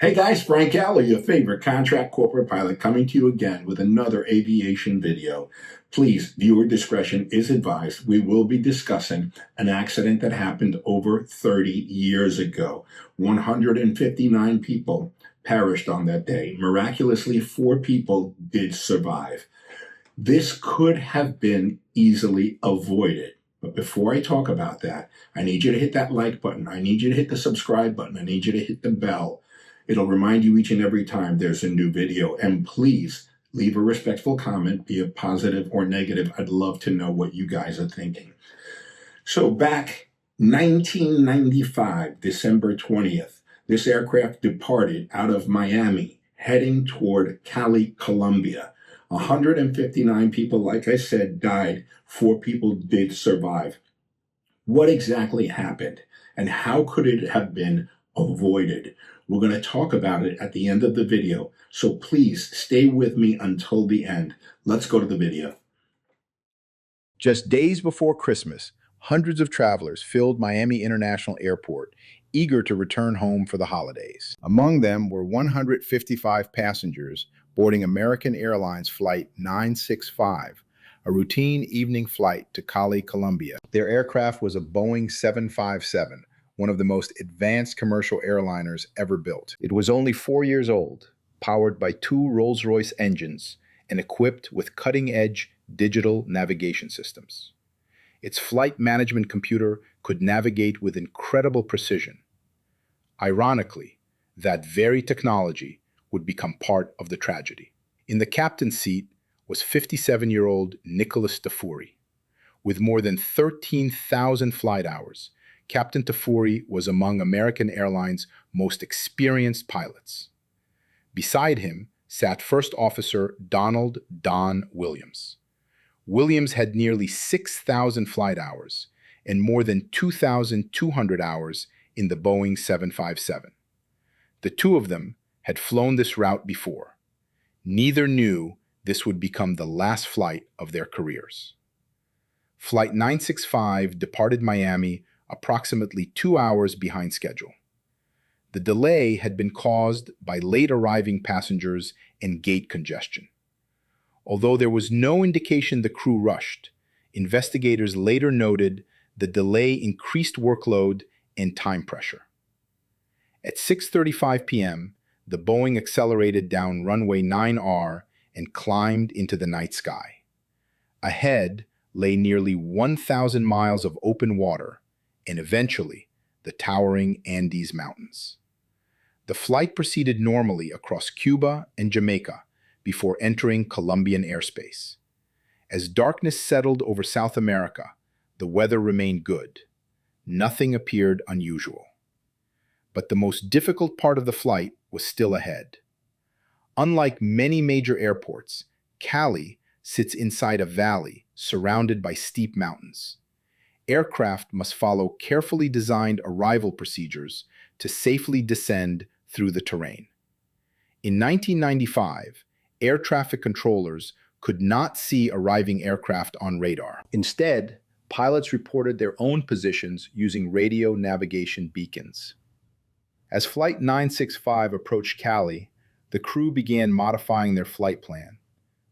Hey guys, Frank Aller, your favorite contract corporate pilot, coming to you again with another aviation video. Please, viewer discretion is advised. We will be discussing an accident that happened over 30 years ago. 159 people perished on that day. Miraculously, 4 people did survive. This could have been easily avoided. But before I talk about that, I need you to hit that like button. I need you to hit the subscribe button. I need you to hit the bell. It'll remind you each and every time there's a new video. And please leave a respectful comment, be it positive or negative. I'd love to know what you guys are thinking. So back 1995, December 20th, this aircraft departed out of Miami, heading toward Cali, Colombia. 159 people, like I said, died. 4 people did survive. What exactly happened, and how could it have been avoided? We're going to talk about it at the end of the video, so please stay with me until the end. Let's go to the video. Just days before Christmas, hundreds of travelers filled Miami International Airport, eager to return home for the holidays. Among them were 155 passengers boarding American Airlines Flight 965, a routine evening flight to Cali, Colombia. Their aircraft was a Boeing 757, one of the most advanced commercial airliners ever built. It was only 4 years old, powered by 2 Rolls-Royce engines, and equipped with cutting-edge digital navigation systems. Its flight management computer could navigate with incredible precision. Ironically, that very technology would become part of the tragedy. In the captain's seat was 57-year-old Nicholas Tafuri. With more than 13,000 flight hours, Captain Tafuri was among American Airlines' most experienced pilots. Beside him sat First Officer Donald "Don" Williams. Williams had nearly 6,000 flight hours and more than 2,200 hours in the Boeing 757. The two of them had flown this route before. Neither knew this would become the last flight of their careers. Flight 965 departed Miami approximately 2 hours behind schedule. The delay had been caused by late arriving passengers and gate congestion. Although there was no indication the crew rushed, investigators later noted the delay increased workload and time pressure. At 6:35 p.m., the Boeing accelerated down runway 9R and climbed into the night sky. Ahead lay nearly 1,000 miles of open water and eventually the towering Andes Mountains. The flight proceeded normally across Cuba and Jamaica before entering Colombian airspace. As darkness settled over South America, the weather remained good. Nothing appeared unusual. But the most difficult part of the flight was still ahead. Unlike many major airports, Cali sits inside a valley surrounded by steep mountains. Aircraft must follow carefully designed arrival procedures to safely descend through the terrain. In 1995, air traffic controllers could not see arriving aircraft on radar. Instead, pilots reported their own positions using radio navigation beacons. As Flight 965 approached Cali, the crew began modifying their flight plan.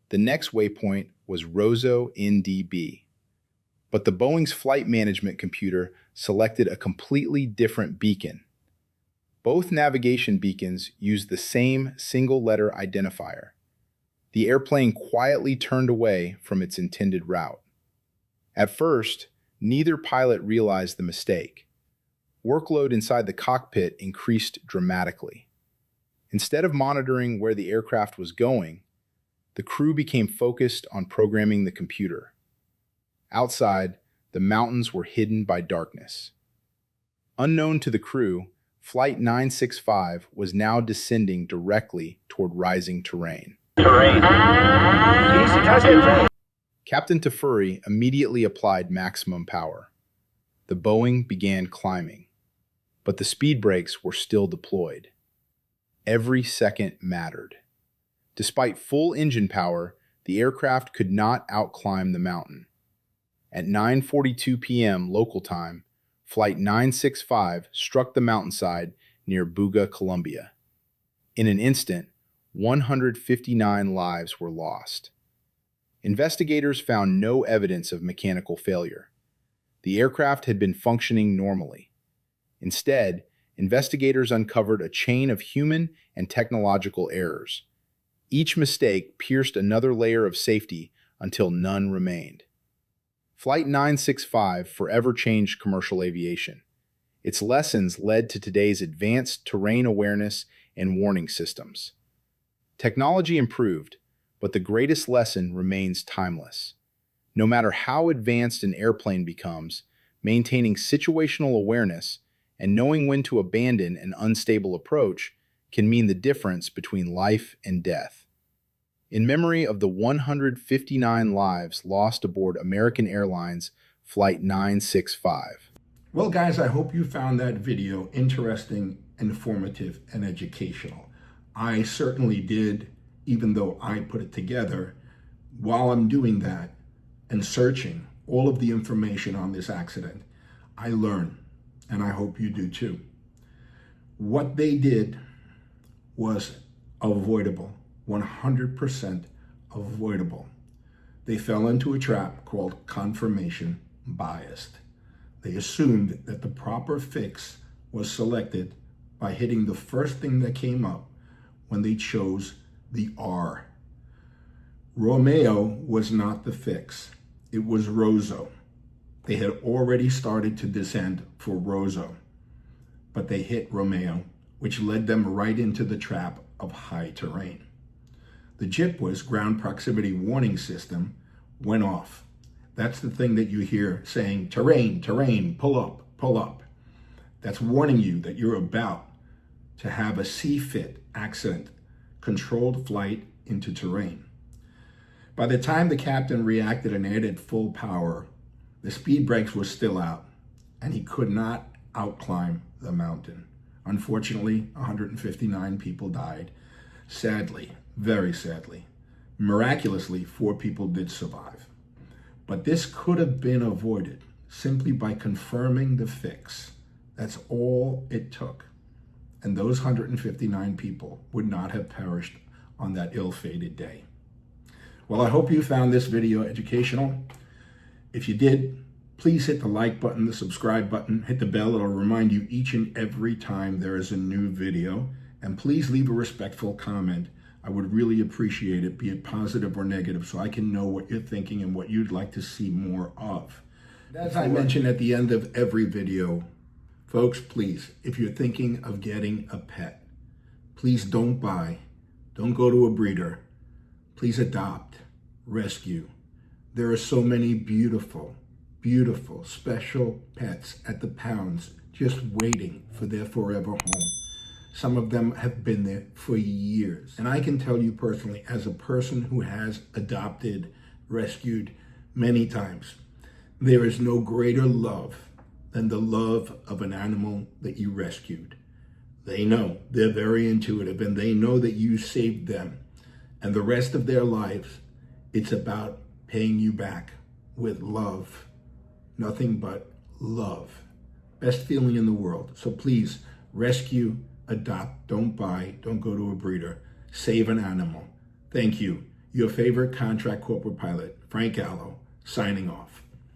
The next waypoint was Rosso NDB. But the Boeing's flight management computer selected a completely different beacon. Both navigation beacons used the same single-letter identifier. The airplane quietly turned away from its intended route. At first, neither pilot realized the mistake. Workload inside the cockpit increased dramatically. Instead of monitoring where the aircraft was going, the crew became focused on programming the computer. Outside, the mountains were hidden by darkness. Unknown to the crew, Flight 965 was now descending directly toward rising terrain. Captain Tafuri immediately applied maximum power. The Boeing began climbing, but the speed brakes were still deployed. Every second mattered. Despite full engine power, the aircraft could not outclimb the mountain. At 9:42 p.m. local time, Flight 965 struck the mountainside near Buga, Colombia. In an instant, 159 lives were lost. Investigators found no evidence of mechanical failure. The aircraft had been functioning normally. Instead, investigators uncovered a chain of human and technological errors. Each mistake pierced another layer of safety until none remained. Flight 965 forever changed commercial aviation. Its lessons led to today's advanced terrain awareness and warning systems. Technology improved, but the greatest lesson remains timeless. No matter how advanced an airplane becomes, maintaining situational awareness and knowing when to abandon an unstable approach can mean the difference between life and death. In memory of the 159 lives lost aboard American Airlines Flight 965. Well, guys, I hope you found that video interesting, informative, and educational. I certainly did, even though I put it together. While I'm doing that and searching all of the information on this accident, I learn, and I hope you do too. What they did was avoidable, 100% avoidable. They fell into a trap called confirmation bias. They assumed that the proper fix was selected by hitting the first thing that came up when they chose the R. Romeo was not the fix. It was Rosso. They had already started to descend for Rosso, but they hit Romeo, which led them right into the trap of high terrain. The GPWA's ground proximity warning system went off. That's the thing that you hear saying, terrain, terrain, pull up, pull up. That's warning you that you're about to have a C-fit accident, controlled flight into terrain. By the time the captain reacted and added full power, the speed brakes were still out, and he could not outclimb the mountain. Unfortunately, 159 people died. Sadly, very sadly. Miraculously, 4 people did survive. But this could have been avoided simply by confirming the fix. That's all it took. And those 159 people would not have perished on that ill-fated day. Well, I hope you found this video educational. If you did, please hit the like button, the subscribe button, hit the bell. It'll remind you each and every time there is a new video. And please leave a respectful comment. I would really appreciate it, be it positive or negative, so I can know what you're thinking and what you'd like to see more of. As I mention at the end of every video, folks, please, if you're thinking of getting a pet, please don't buy, don't go to a breeder, please adopt, rescue. There are so many beautiful, beautiful, special pets at the pounds just waiting for their forever home. Some of them have been there for years. And I can tell you personally, as a person who has adopted, rescued many times, there is no greater love than the love of an animal that you rescued. They know, they're very intuitive, and they know that you saved them. And the rest of their lives, it's about paying you back with love. Nothing but love. Best feeling in the world. So please, rescue, adopt, don't buy, don't go to a breeder. Save an animal. Thank you. Your favorite contract corporate pilot, Frank Allo, signing off.